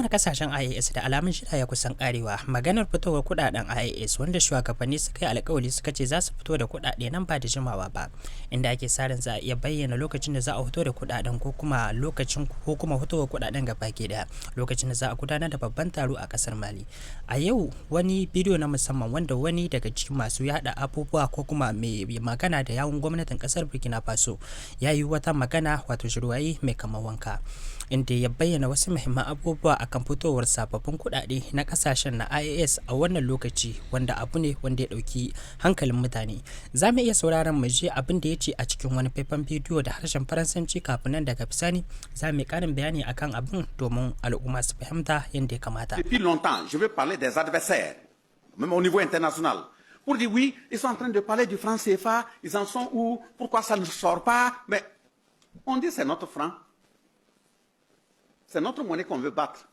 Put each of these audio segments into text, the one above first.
kasashen IAS da alamun shida ya kusan karewa. Maganar fitowar kudaden IAS wanda shugabanni suka yi alkawari suka ce za su fito da kudade nan ba da jimawa ba, inda ake sa ran za a iya bayyana lokacin da za a fito da kudaden ko kuma fitowar kudaden gaba ke daya lokacin da za a gudanar da babban taro a kasar Mali. A yau wani bidiyo na musamman wanda wani daga cikin masu yada abubuwa ko kuma mai magana da yawun gwamnatin kasar Burkina Faso ya yi wata magana wato shirwaye mai kamar wanka, inda ya bayyana wasu muhimman abubuwa akan fitowar sababbin kudade na kasashen na IAS a wannan lokaci, wanda abu ne wanda ya dauki hankalin mutane. Za mu iya sauraron mu je abin da ya ce a cikin wani faifan bidiyo da harshen Faransanci, kafin nan daga bisani za mu yi karin bayani akan abin domin al'umma su fahimta yadda ya kamata. Depuis longtemps, je veux parler des adversaires, même au niveau international, pour dire oui, ils sont en train de parler du franc CFA, ils en sont où, pourquoi ça ne sort pas, mais on dit c'est notre franc. C'est notre monnaie qu'on veut battre.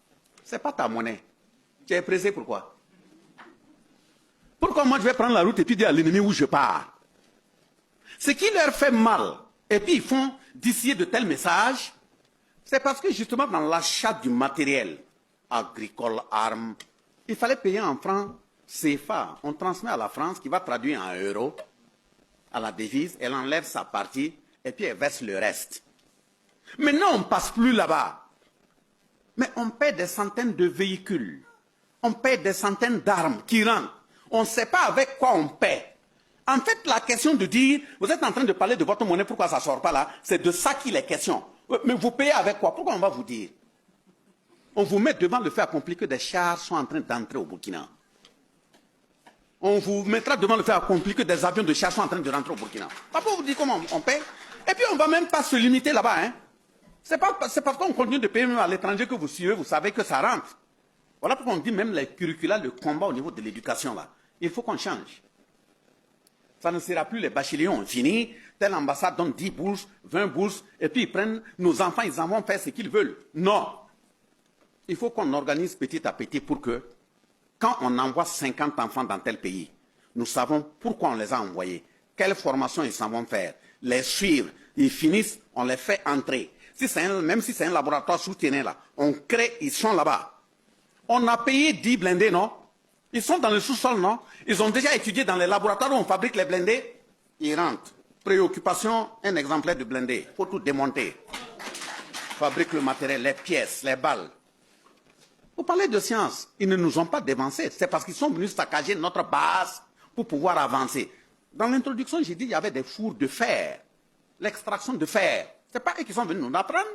C'est pas ta monnaie. Tu es pressé pourquoi? Pourquoi moi je vais prendre la route et puis dire à l'ennemi où je pars? Ce qui leur fait mal, et puis ils font d'ici de tels messages, c'est parce que justement dans l'achat du matériel agricole, armes, il fallait payer en francs CFA. On transmet à la France qui va traduire en euros à la devise, elle enlève sa partie et puis elle verse le reste. Maintenant on ne passe plus là-bas. Mais on paie des centaines de véhicules, on paie des centaines d'armes qui rentrent. On ne sait pas avec quoi on paie. En fait, la question de dire, vous êtes en train de parler de votre monnaie, pourquoi ça ne sort pas là, c'est de ça qu'il est question. Mais vous payez avec quoi? Pourquoi on va vous dire? On vous met devant le fait accompli que des chars sont en train d'entrer au Burkina. On vous mettra devant le fait accompli que des avions de chars sont en train de rentrer au Burkina. Pas pour vous dire comment on paie. Et puis on ne va même pas se limiter là-bas, hein. C'est parce qu'on continue de payer même à l'étranger que vous suivez, vous savez que ça rentre. Voilà pourquoi on dit même les curricula, le combat au niveau de l'éducation là. Il faut qu'on change. Ça ne sera plus les bacheliers ont fini, telle ambassade donne 10 bourses, 20 bourses, et puis ils prennent nos enfants, ils en vont faire ce qu'ils veulent. Non. Il faut qu'on organise petit à petit pour que, quand on envoie 50 enfants dans tel pays, nous savons pourquoi on les a envoyés, quelle formation ils s'en vont faire, les suivre, ils finissent, on les fait entrer. Même si c'est un laboratoire souterrain là, on crée, ils sont là-bas. On a payé 10 blindés, non? Ils sont dans le sous-sol, non? Ils ont déjà étudié dans les laboratoires où on fabrique les blindés. Ils rentrent. Préoccupation, un exemplaire de blindé. Il faut tout démonter. Fabrique le matériel, les pièces, les balles. Vous parlez de science. Ils ne nous ont pas dévancés. C'est parce qu'ils sont venus saccager notre base pour pouvoir avancer. Dans l'introduction, j'ai dit qu'il y avait des fours de fer. L'extraction de fer. Ce n'est pas eux qui sont venus nous l'apprendre.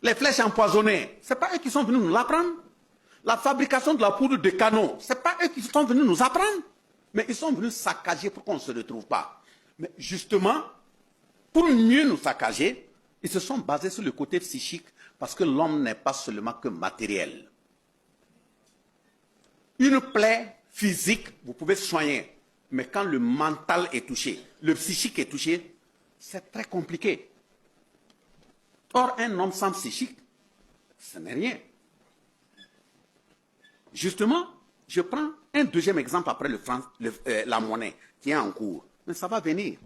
Les flèches empoisonnées, ce n'est pas eux qui sont venus nous l'apprendre. La fabrication de la poudre de canon, ce n'est pas eux qui sont venus nous apprendre. Mais ils sont venus saccager pour qu'on ne se retrouve pas. Mais justement, pour mieux nous saccager, ils se sont basés sur le côté psychique parce que l'homme n'est pas seulement que matériel. Une plaie physique, vous pouvez soigner. Mais quand le mental est touché, le psychique est touché, c'est très compliqué. Or, un homme sans psychique, ce n'est rien. Justement, je prends un deuxième exemple après la monnaie qui est en cours. Mais ça va venir.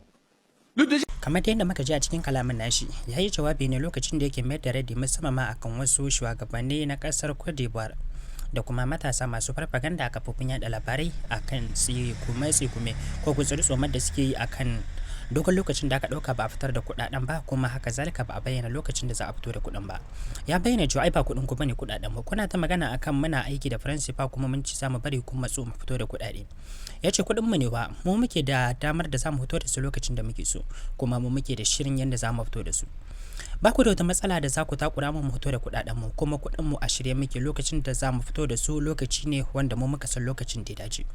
Le deuxième... Kamar yadda muka ji a cikin kalamin nashi, ya yi jawabi ne lokacin da yake mayar da radi musamman ma akan wasu shugabanni na kasar Cote d'Ivoire da kuma matasa masu farfaganda a kafofin yada labarai akan tsikume ko gutsuri tsomar da suke yi akan dogon lokacin da aka dauka ba a fitar da kudaden ba, kuma haka zalika ba a bayyana lokacin da za a fito da kudin ba. Ya bayyana cewa ai ba kudin ku bane kudaden mu, kuna ta magana akan muna aiki da faransi fa kuma mun ci zamu bari kun matso mu fito da kudade. Yace kudin mu ne ba, mu muke da damar da zamu fito da su lokacin da muke so, kuma mu muke da shirin yanda zamu fito da su. Ba ku da wata matsala da za ku takura mu fito da kudaden mu, kuma kudin mu a shirye muke lokacin da zamu fito da su, lokaci ne wanda mu muka san lokacin da ya dace.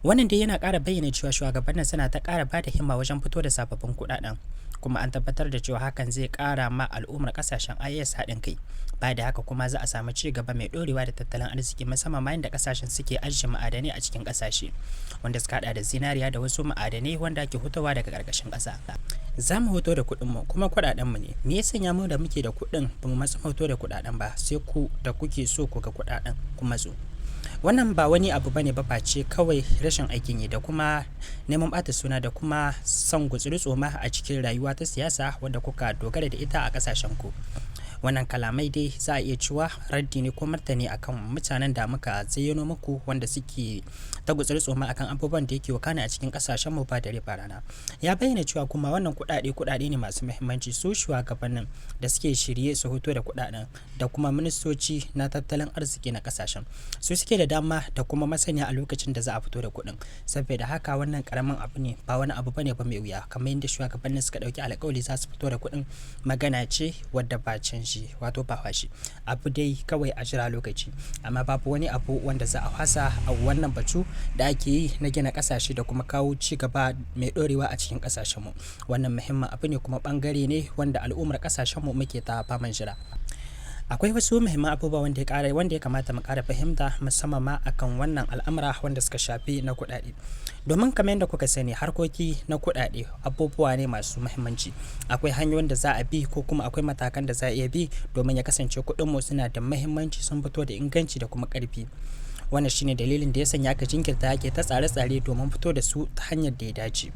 Wannan dai yana ƙara bayyana cewa shugabannin suna ta ƙara ba da himma wajen fito da sababbin kudaden, kuma an tabbatar da cewa hakan zai ƙara ma al'ummar kasashen IAS haɗin kai. Ba da haka kuma za a samu ci gaba mai ɗorewa da tattalin arziki, musamman ma da kasashen suke ajiye ma'adanai a cikin kasashe wanda suka hada da zinariya da wasu ma'adanai wanda ake hutawa daga ƙarƙashin ƙasa. Za mu hoto da kuɗin mu kuma kuɗaɗen mu ne. Me ya sanya mu da muke da kuɗin ba mu matsa hoto da kuɗaɗen ba, sai ku da kuke so ku ga kuɗaɗen kuma zo. Wannan ba wani abu bane ba face kawai rashin aikin yi da kuma neman bata suna da kuma son gutsuri tsoma a cikin rayuwa ta siyasa wanda kuka dogara da ita a kasashen ku. Wannan kalamai dai za a iya cewa raddi ne ko martani akan mutanen da muka zayyano muku wanda suke ta gutsuri tsoma akan abubuwan da yake wakana a cikin kasashen mu ba dare ba rana. Ya bayyana cewa kuma wannan kuɗaɗe ne masu muhimmanci, su shugabannin da suke shirye su hoto da kuɗaɗen da kuma ministoci na tattalin arziki na kasashen su suke da dama da kuma masaniya a lokacin da za a fito da kuɗin. Saboda haka wannan karamin abu ne, ba wani abu bane ba mai wuya, kamar yadda shugabannin suka dauki alƙawari za su fito da kuɗin. Magana ce wadda ba canji, wato ba fashi, abu dai kawai a jira lokaci, amma babu wani abu wanda za a fasa a wannan batu da ake yi na gina kasashe da kuma kawo ci gaba mai dorewa a cikin kasashen mu. Wannan muhimmin abu ne kuma bangare ne wanda al'ummar kasashen mu muke ta faman jira. Akwai wasu muhimman abubuwa wanda ya kamata mu ƙara fahimta, musamman ma akan wannan al'amura wanda suka shafi na kuɗaɗe. Domin kamar yadda kuka sani, harkoki na kuɗaɗe abubuwa ne masu muhimmanci. Akwai hanyoyin da za a bi ko kuma akwai matakan da za a iya bi domin ya kasance kuɗin mu suna da muhimmanci, sun fito da inganci da kuma ƙarfi. Wannan shine dalilin da ya sanya aka jinkirta ake ta tsare-tsare domin fito da su ta hanyar da ya dace.